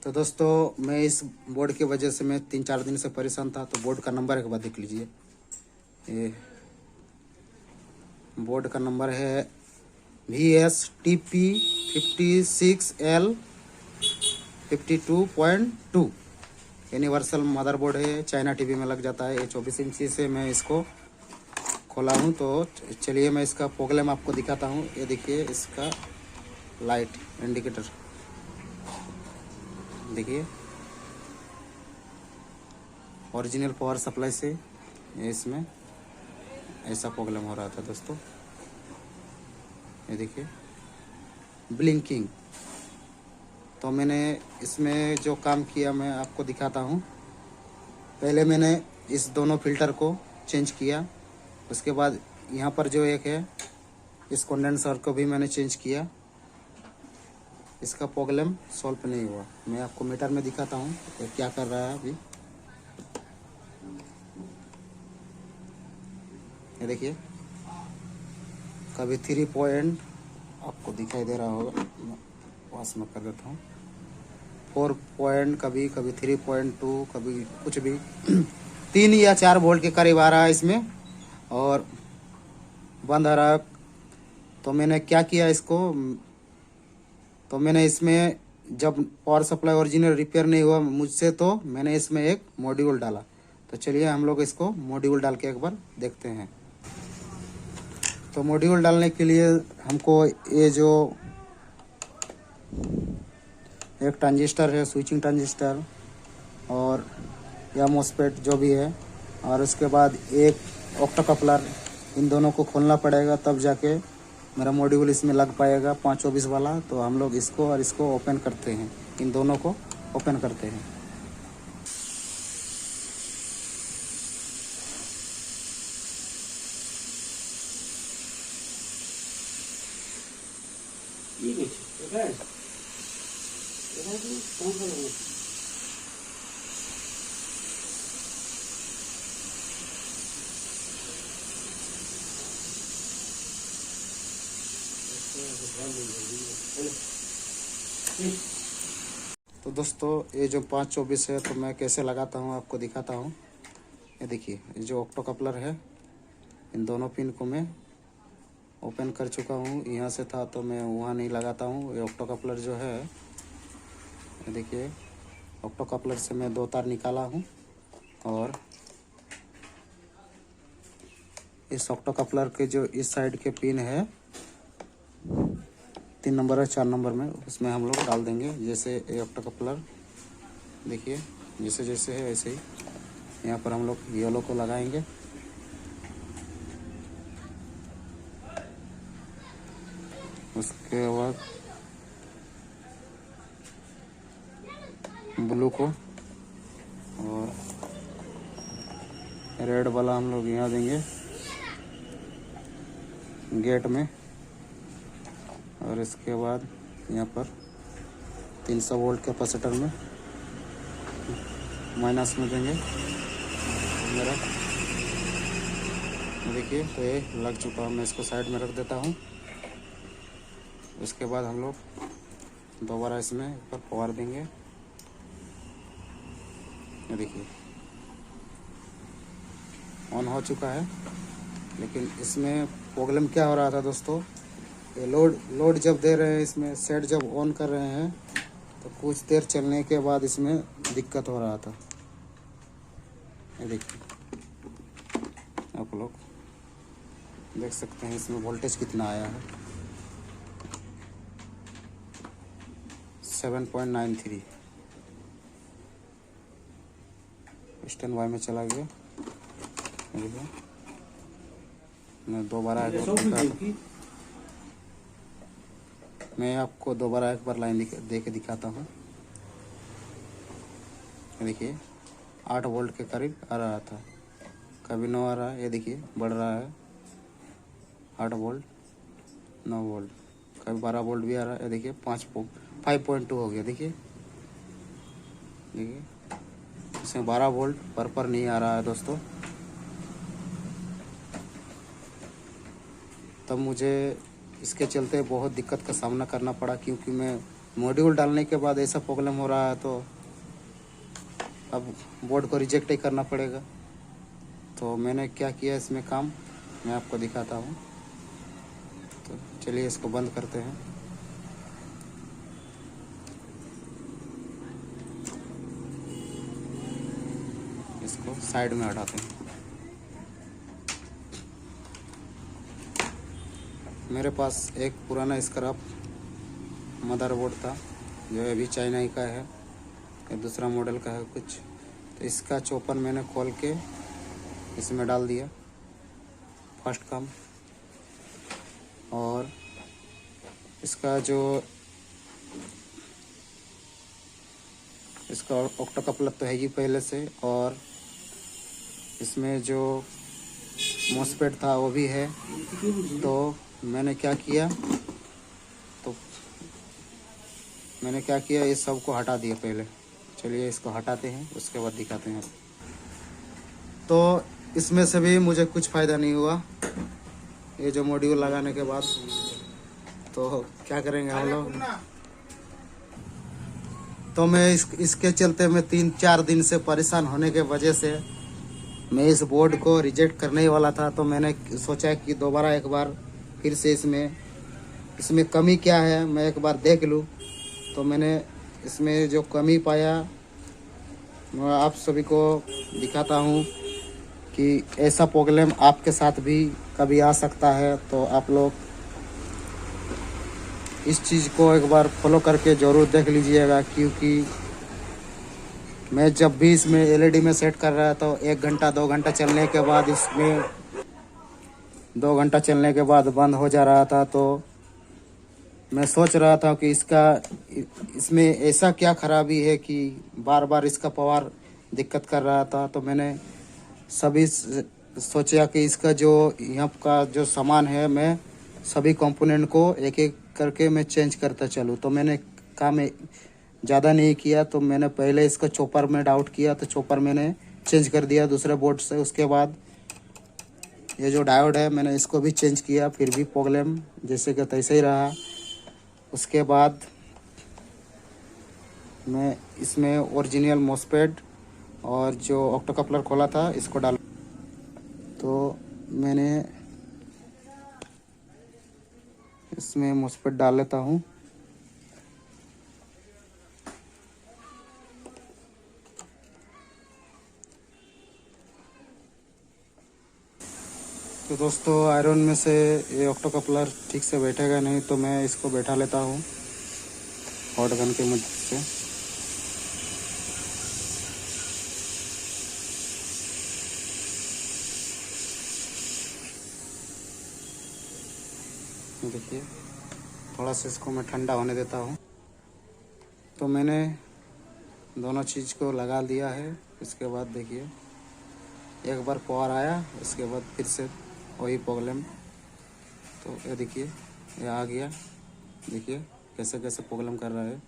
तो दोस्तों मैं इस बोर्ड की वजह से मैं 3-4 दिन से परेशान था। तो बोर्ड का नंबर एक बार देख लीजिए। ये बोर्ड का नंबर है VSTP56L52.2। यूनिवर्सल मदरबोर्ड है, चाइना टीवी में लग जाता है। ये 24 इंची से मैं इसको खोला हूँ। तो चलिए मैं इसका प्रॉब्लम आपको दिखाता हूँ। ये देखिए इसका लाइट इंडिकेटर देखिए, ओरिजिनल पावर सप्लाई से इसमें ऐसा प्रॉब्लम हो रहा था दोस्तों। ये देखिए ब्लिंकिंग। तो मैंने इसमें जो काम किया मैं आपको दिखाता हूँ। पहले मैंने इस दोनों फिल्टर को चेंज किया। उसके बाद यहाँ पर जो एक है इस कंडेंसर को भी मैंने चेंज किया। इसका प्रॉब्लम सॉल्व नहीं हुआ। मैं आपको मीटर में दिखाता हूँ क्या कर रहा है अभी। ये देखिए कभी 3 पॉइंट आपको दिखाई दे रहा होगा, पास में कर देता हूँ। 4 पॉइंट, कभी 3.2, कभी कुछ भी 3 या 4 वोल्ट के करीब आ रहा है इसमें और बंद आ रहा है। तो मैंने क्या किया इसको, तो मैंने इसमें जब पावर सप्लाई ओरिजिनल रिपेयर नहीं हुआ मुझसे, तो मैंने इसमें एक मॉड्यूल डाला। तो चलिए हम लोग इसको मॉड्यूल डाल के एक बार देखते हैं। तो मॉड्यूल डालने के लिए हमको ये जो एक ट्रांजिस्टर है, स्विचिंग ट्रांजिस्टर, और या मॉसफेट जो भी है, और उसके बाद एक ऑक्टो कपलर, इन दोनों को खोलना पड़ेगा तब जाके मेरा मॉड्यूल इसमें लग पाएगा 524 वाला। तो हम लोग इसको और इसको ओपन करते हैं, इन दोनों को ओपन करते हैं। तो दोस्तों ये जो 524 है तो मैं कैसे लगाता हूँ आपको दिखाता हूँ। ये देखिए ये जो ऑक्टो कपलर है, इन दोनों पिन को मैं ओपन कर चुका हूँ। यहाँ से था तो मैं वहाँ नहीं लगाता हूँ। ये ऑक्टो कपलर जो है, ये देखिए ऑक्टो कपलर से मैं 2 तार निकाला हूँ और इस ऑक्टो कपलर के जो इस साइड के पिन है 3 नंबर और 4 नंबर में, उसमें हम लोग डाल देंगे। जैसे ये ऑक्टो कपलर देखिए जैसे जैसे है वैसे ही यहाँ पर हम लोग येलो को लगाएंगे। उसके बाद ब्लू को, और रेड वाला हम लोग यहाँ देंगे गेट में, और इसके बाद यहाँ पर 300 वोल्ट कैपेसिटर में माइनस में देंगे मेरा। देखिए तो ये लग चुका है। मैं इसको साइड में रख देता हूँ। उसके बाद हम लोग दोबारा इसमें ऊपर पावर देंगे। ये देखिए ऑन हो चुका है। लेकिन इसमें प्रॉब्लम क्या हो रहा था दोस्तों, ये लोड जब दे रहे हैं, इसमें सेट जब ऑन कर रहे हैं तो कुछ देर चलने के बाद इसमें दिक्कत हो रहा था। ये देखिए आप लोग देख सकते हैं इसमें वोल्टेज कितना आया है, 7.93। स्टैंड बाय में चला गया। मैं दोबारा एक बार लाइन दे के दिखाता हूँ। देखिए 8 वोल्ट के करीब आ रहा था, कभी 9 आ रहा है। ये देखिए बढ़ रहा है 8 वोल्ट, 9 वोल्ट, कभी 12 वोल्ट भी आ रहा है। ये देखिए 5.2 हो गया। देखिए इसमें 12 वोल्ट पर नहीं आ रहा है दोस्तों। तब मुझे इसके चलते बहुत दिक्कत का सामना करना पड़ा, क्योंकि मैं मॉड्यूल डालने के बाद ऐसा प्रॉब्लम हो रहा है, तो अब बोर्ड को रिजेक्ट ही करना पड़ेगा। तो मैंने क्या किया इसमें काम, मैं आपको दिखाता हूँ। तो चलिए इसको बंद करते हैं। इसको साइड में हटाते हैं। मेरे पास एक पुराना स्क्रैप मदरबोर्ड था, जो अभी चाइना का है, ये दूसरा मॉडल का है कुछ। तो इसका चोपर मैंने खोल के इसमें डाल दिया, फर्स्ट काम। और इसका जो इसका ऑक्टो कपलर तो है ही पहले से, और इसमें जो मॉसफेट था वो भी है। तो मैंने क्या किया इस सब को हटा दिया पहले। चलिए इसको हटाते हैं, उसके बाद दिखाते हैं। तो इसमें से भी मुझे कुछ फ़ायदा नहीं हुआ ये जो मॉड्यूल लगाने के बाद। तो क्या करेंगे हम लोग। तो मैं इसके चलते मैं 3-4 दिन से परेशान होने के वजह से मैं इस बोर्ड को रिजेक्ट करने ही वाला था। तो मैंने सोचा कि दोबारा एक बार फिर से इसमें कमी क्या है मैं एक बार देख लूँ। तो मैंने इसमें जो कमी पाया मैं आप सभी को दिखाता हूँ कि ऐसा प्रॉब्लम आपके साथ भी कभी आ सकता है। तो आप लोग इस चीज़ को एक बार फॉलो करके ज़रूर देख लीजिएगा, क्योंकि मैं जब भी इसमें एलईडी में सेट कर रहा था, 1 घंटा 2 घंटा चलने के बाद इसमें 2 घंटा चलने के बाद बंद हो जा रहा था। तो मैं सोच रहा था कि इसमें ऐसा क्या खराबी है कि बार बार इसका पावर दिक्कत कर रहा था। तो मैंने सभी सोचा कि इसका जो यहाँ का जो सामान है, मैं सभी कंपोनेंट को एक एक करके मैं चेंज करता चलूँ। तो मैंने काम ज़्यादा नहीं किया। तो मैंने पहले इसका चॉपर में डाउट किया, तो चॉपर मैंने चेंज कर दिया दूसरे बोर्ड से। उसके बाद ये जो डायोड है मैंने इसको भी चेंज किया, फिर भी प्रॉब्लम जैसे कि तैसे ही रहा। उसके बाद मैं इसमें ओरिजिनल मॉसफेट और जो ऑक्टो कपलर खोला था इसको डाल। तो मैंने इसमें मॉसफेट डाल लेता हूँ। तो दोस्तों आयरन में से ये ऑक्टो कपलर ठीक से बैठेगा नहीं, तो मैं इसको बैठा लेता हूँ हॉट गन की मदद से। देखिए थोड़ा सा इसको मैं ठंडा होने देता हूँ। तो मैंने दोनों चीज़ को लगा दिया है। इसके बाद देखिए एक बार पावर आया, उसके बाद फिर से वही प्रॉब्लम। तो ये देखिए ये आ गया, देखिए कैसे कैसे प्रॉब्लम कर रहा है।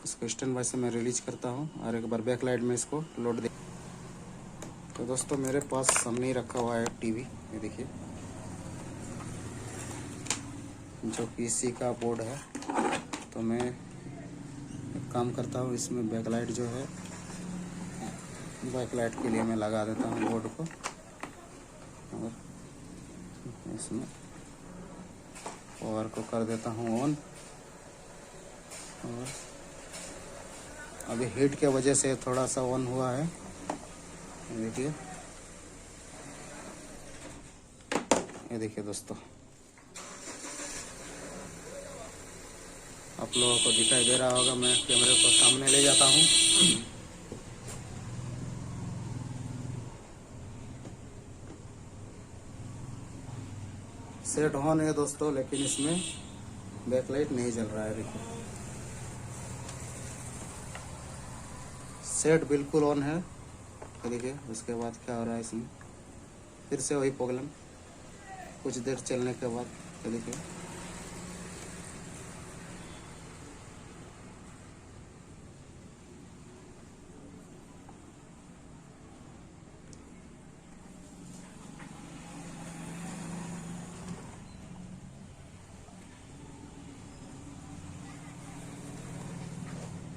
इसको स्टैंड बाय से मैं रिलीज करता हूँ और एक बार बैक लाइट में इसको लोड दे। तो दोस्तों मेरे पास सामने ही रखा हुआ है टीवी, ये देखिए जो कि इसी का बोर्ड है। तो मैं एक काम करता हूँ, इसमें बैक लाइट जो है, बैक लाइट के लिए मैं लगा देता हूँ बोर्ड को, और इसमें पावर को कर देता हूँ ऑन। और अभी हीट के वजह से थोड़ा सा ऑन हुआ है, ये देखिए दोस्तों, आप लोगों को दिखाई दे रहा होगा। मैं कैमरे को सामने ले जाता हूँ। सेट ऑन है दोस्तों, लेकिन इसमें बैकलाइट नहीं जल रहा है। देखिए सेट बिल्कुल ऑन है। देखिए उसके बाद क्या हो रहा है, इसमें फिर से वही प्रॉब्लम कुछ देर चलने के बाद। देखिए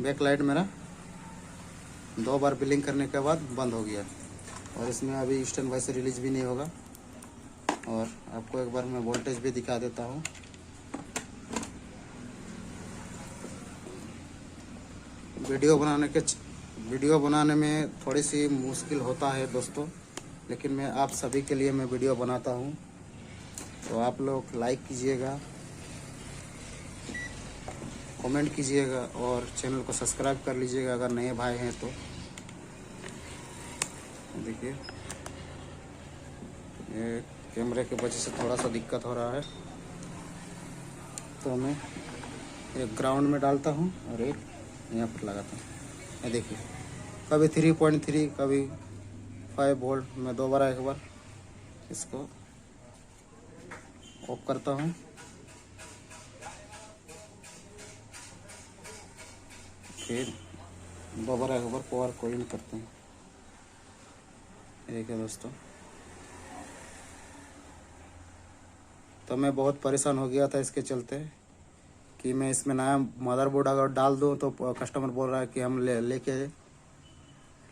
बैक लाइट मेरा 2 बार बिलिंग करने के बाद बंद हो गया और इसमें अभी स्टैंड बाय से रिलीज भी नहीं होगा। और आपको एक बार मैं वोल्टेज भी दिखा देता हूँ। वीडियो बनाने में थोड़ी सी मुश्किल होता है दोस्तों, लेकिन मैं आप सभी के लिए मैं वीडियो बनाता हूँ। तो आप लोग लाइक कीजिएगा, कमेंट कीजिएगा और चैनल को सब्सक्राइब कर लीजिएगा अगर नए भाई हैं तो। देखिए ये कैमरे की वजह से थोड़ा सा दिक्कत हो रहा है, तो मैं एक ग्राउंड में डालता हूँ और एक यहाँ पर लगाता हूँ। ये देखिए कभी 3.3 कभी 5 वोल्ट। मैं दोबारा एक बार इसको ऑफ करता हूँ, फिर दोबारा एक बार पावर को इन करते हैं। देखिए दोस्तों, तो मैं बहुत परेशान हो गया था इसके चलते कि मैं इसमें नया मदरबोर्ड अगर डाल दूँ तो कस्टमर बोल रहा है कि हम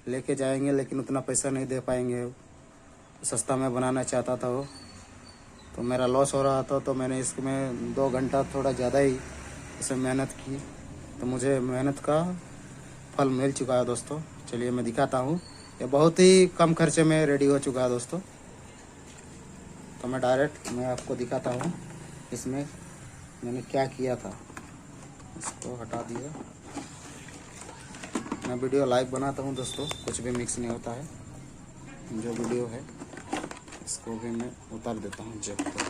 लेके जाएंगे, लेकिन उतना पैसा नहीं दे पाएंगे। सस्ता में बनाना चाहता था वो, तो मेरा लॉस हो रहा था। तो मैंने इसमें 2 घंटा थोड़ा ज़्यादा ही इसमें मेहनत की, तो मुझे मेहनत का फल मिल चुका है दोस्तों। चलिए मैं दिखाता हूँ। ये बहुत ही कम खर्चे में रेडी हो चुका है दोस्तों। तो मैं आपको दिखाता हूँ इसमें मैंने क्या किया था। इसको हटा दिया। मैं वीडियो लाइव बनाता हूँ दोस्तों, कुछ भी मिक्स नहीं होता है। जो वीडियो है इसको भी मैं उतार देता हूँ जब तक।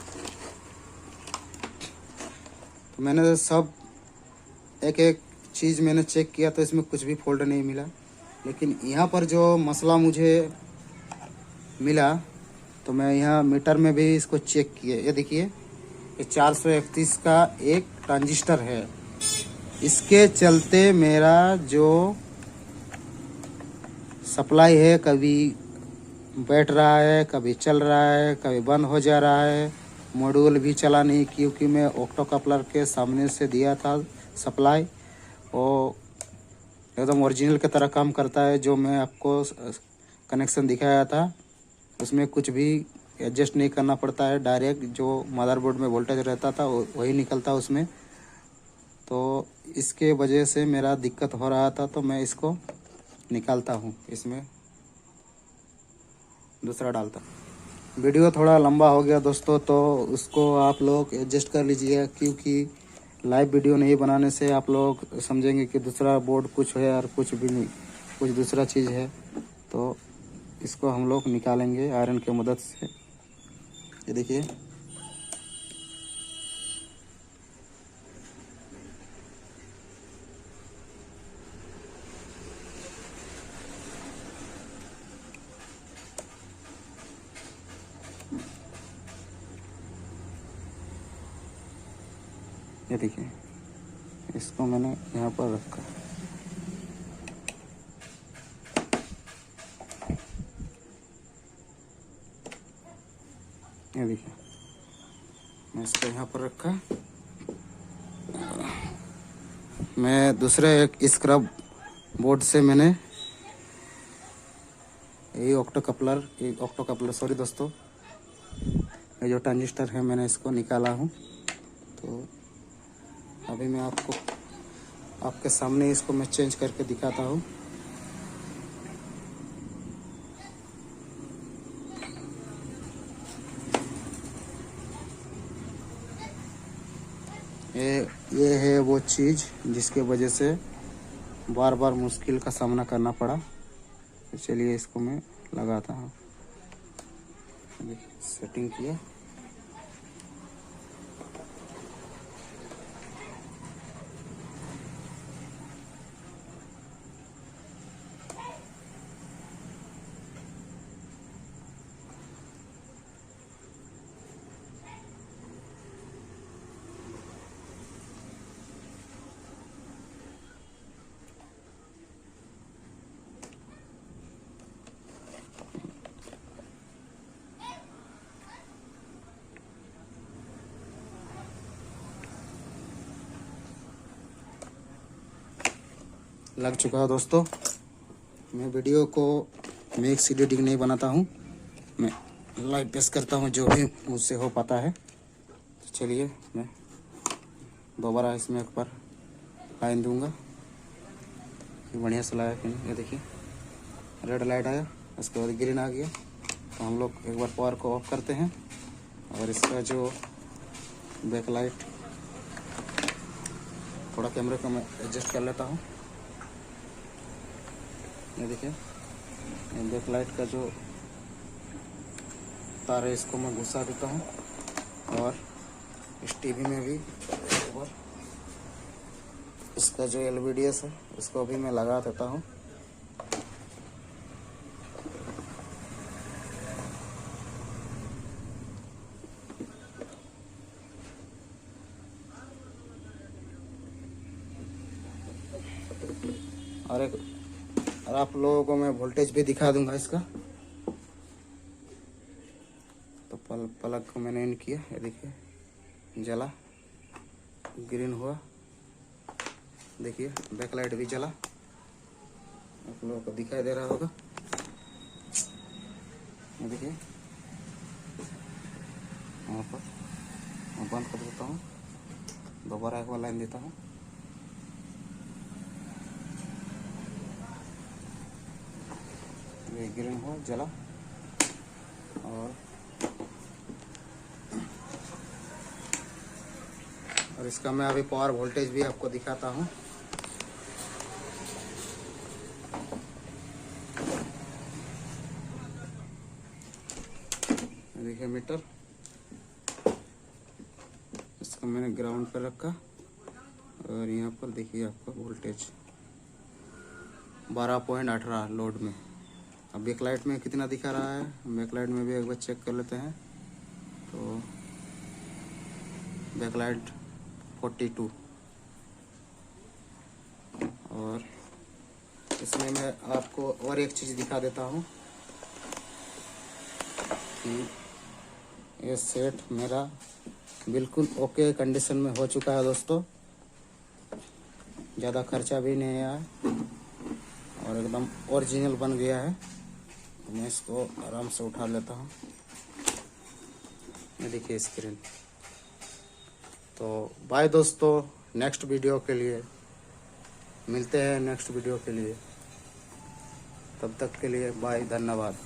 तो मैंने सब एक एक चीज़ मैंने चेक किया तो इसमें कुछ भी फॉल्ट नहीं मिला, लेकिन यहाँ पर जो मसला मुझे मिला तो मैं यहाँ मीटर में भी इसको चेक किया। ये देखिए ये 431 का एक ट्रांजिस्टर है, इसके चलते मेरा जो सप्लाई है कभी बैठ रहा है, कभी चल रहा है, कभी बंद हो जा रहा है। मॉड्यूल भी चला नहीं, क्योंकि मैं ऑक्टो कपलर के सामने से दिया था सप्लाई। वो एकदम ओरिजिनल की तरह काम करता है। जो मैं आपको कनेक्शन दिखाया था उसमें कुछ भी एडजस्ट नहीं करना पड़ता है, डायरेक्ट जो मदरबोर्ड में वोल्टेज रहता था वही निकलता उसमें। तो इसके वजह से मेरा दिक्कत हो रहा था, तो मैं इसको निकालता हूँ, इसमें दूसरा डालता। वीडियो थोड़ा लंबा हो गया दोस्तों, तो उसको आप लोग एडजस्ट कर लीजिए, क्योंकि लाइव वीडियो नहीं बनाने से आप लोग समझेंगे कि दूसरा बोर्ड कुछ है और कुछ भी नहीं, कुछ दूसरा चीज़ है। तो इसको हम लोग निकालेंगे आयरन की मदद से। ये देखिए इसको मैंने यहाँ पर रखा। ये देखिए मैं इसको यहाँ पर रखा। मैं दूसरे एक स्क्रब बोर्ड से मैंने ये ऑक्टो कपलर सॉरी दोस्तों, ये जो ट्रांजिस्टर है मैंने इसको निकाला हूँ। तो अभी मैं आपके सामने इसको मैं चेंज करके दिखाता हूँ। ये है वो चीज़ जिसके वजह से बार बार मुश्किल का सामना करना पड़ा। तो चलिए इसको मैं लगाता हूँ। सेटिंग किया। लग चुका है दोस्तों। मैं वीडियो को मिक्स एडिटिंग नहीं बनाता हूँ, मैं लाइव पेश करता हूँ जो भी मुझसे हो पाता है। तो चलिए मैं दोबारा इसमें एक बार लाइन दूंगा। बढ़िया से लाया कि नहीं, ये देखिए रेड लाइट आया, उसके बाद ग्रीन आ गया। तो हम लोग एक बार पावर को ऑफ करते हैं और इसका जो बैक लाइट थोड़ा कैमरे को मैं एडजस्ट कर लेता हूँ। ये देखिए बैक लाइट का जो तार है इसको मैं घुसा देता हूँ और इस टीवी में भी और इसका जो LVDS है इसको भी मैं लगा देता हूँ। और आप लोगों को मैं वोल्टेज भी दिखा दूंगा इसका। तो प्लग को मैंने इन किया, ये देखिए जला, ग्रीन हुआ, देखिए बैक लाइट भी जला, आप लोगों को दिखाई दे रहा होगा। ये देखिए यहाँ पर मैं बंद कर देता हूँ, दोबारा एक बार लाइन देता हूँ। ये ग्रीन हुआ, जला और इसका मैं अभी पावर वोल्टेज भी आपको दिखाता हूँ। देखिए मीटर, इसको मैंने ग्राउंड पर रखा और यहाँ पर देखिए आपका वोल्टेज 12.18 लोड में। अब बैकलाइट में कितना दिखा रहा है, बैकलाइट में भी एक बार चेक कर लेते हैं। तो बैकलाइट 42 और इसमें मैं आपको और एक चीज़ दिखा देता हूँ कि ये सेट मेरा बिल्कुल ओके कंडीशन में हो चुका है दोस्तों। ज़्यादा खर्चा भी नहीं आया और एकदम ओरिजिनल बन गया है। तो मैं इसको आराम से उठा लेता हूँ, ये देखिए स्क्रीन। तो बाय दोस्तों, नेक्स्ट वीडियो के लिए मिलते हैं, नेक्स्ट वीडियो के लिए। तब तक के लिए बाय, धन्यवाद।